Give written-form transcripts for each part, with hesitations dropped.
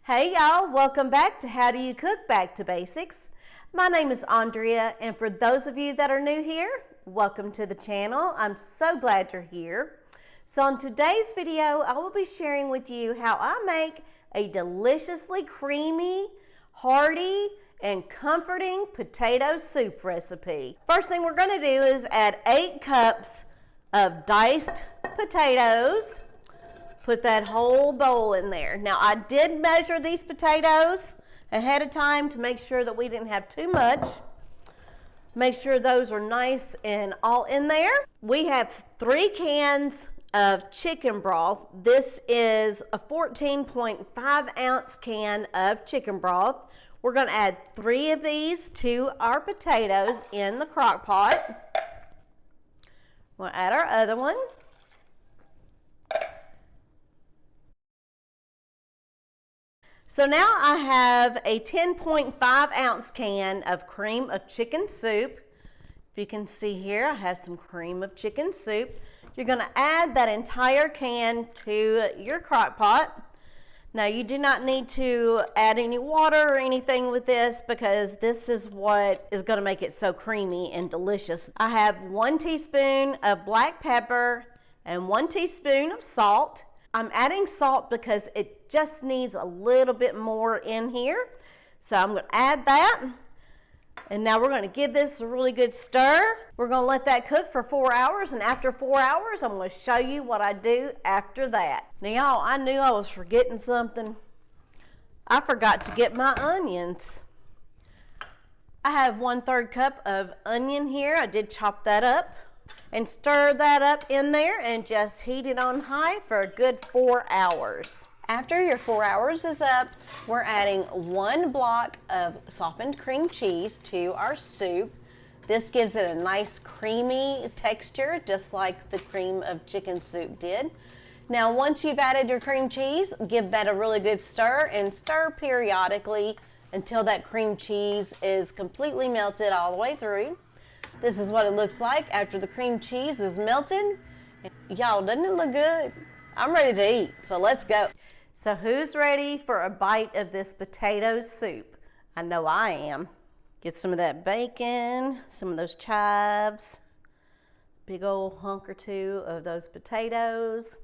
Hey y'all, welcome back to How Do You Cook Back to Basics. My name is Andrea, and for those of you that are new here, welcome to the channel. I'm so glad you're here. So in today's video, I will be sharing with you how I make a deliciously creamy, hearty, and comforting potato soup recipe. First thing we're going to do is add 8 cups of diced potatoes. Put that whole bowl in there. Now I did measure these potatoes ahead of time to make sure that we didn't have too much. Make sure those are nice and all in there. We have 3 cans of chicken broth. This is a 14.5 ounce can of chicken broth. We're going to add 3 of these to our potatoes in the crock pot. We'll add our other one. So now I have a 10.5 ounce can of cream of chicken soup. If you can see here, I have some cream of chicken soup. You're going to add that entire can to your crock pot. Now you do not need to add any water or anything with this because this is what is going to make it so creamy and delicious. I have 1 teaspoon of black pepper and 1 teaspoon of salt. I'm adding salt because it just needs a little bit more in here. So I'm going to add that. And now we're going to give this a really good stir. We're going to let that cook for 4 hours. And after 4 hours, I'm going to show you what I do after that. Now y'all, I knew I was forgetting something. I forgot to get my onions. I have 1/3 cup of onion here. I did chop that up. And stir that up in there and just heat it on high for a good 4 hours. After your 4 hours is up, we're adding 1 block of softened cream cheese to our soup. This gives it a nice creamy texture, just like the cream of chicken soup did. Now, once you've added your cream cheese, give that a really good stir and stir periodically until that cream cheese is completely melted all the way through. This is what it looks like after the cream cheese is melted. Y'all, doesn't it look good? I'm ready to eat, so let's go. So who's ready for a bite of this potato soup? I know I am. Get some of that bacon, some of those chives, big old hunk or 2 of those potatoes.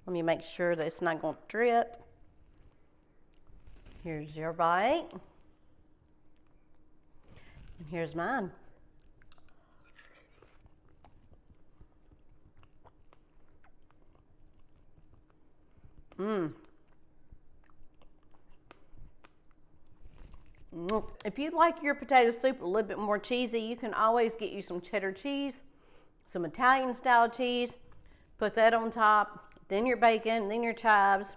Let me make sure that it's not going to drip. Here's your bite. And here's mine. If you'd like your potato soup a little bit more cheesy, you can always get you some cheddar cheese, some Italian style cheese, put that on top, then your bacon, then your chives,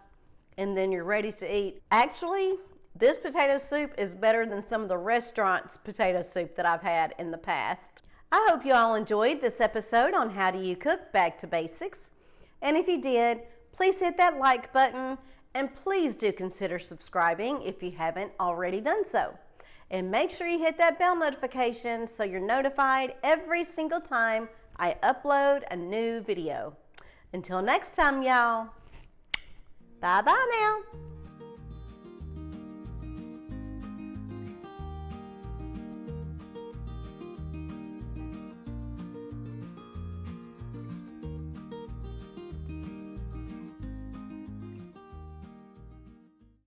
and then you're ready to eat. Actually, this potato soup is better than some of the restaurants' potato soup that I've had in the past. I hope you all enjoyed this episode on How Do You Cook Back to Basics. And if you did, please hit that like button and please do consider subscribing if you haven't already done so. And make sure you hit that bell notification so you're notified every single time I upload a new video. Until next time, y'all. Bye-bye now.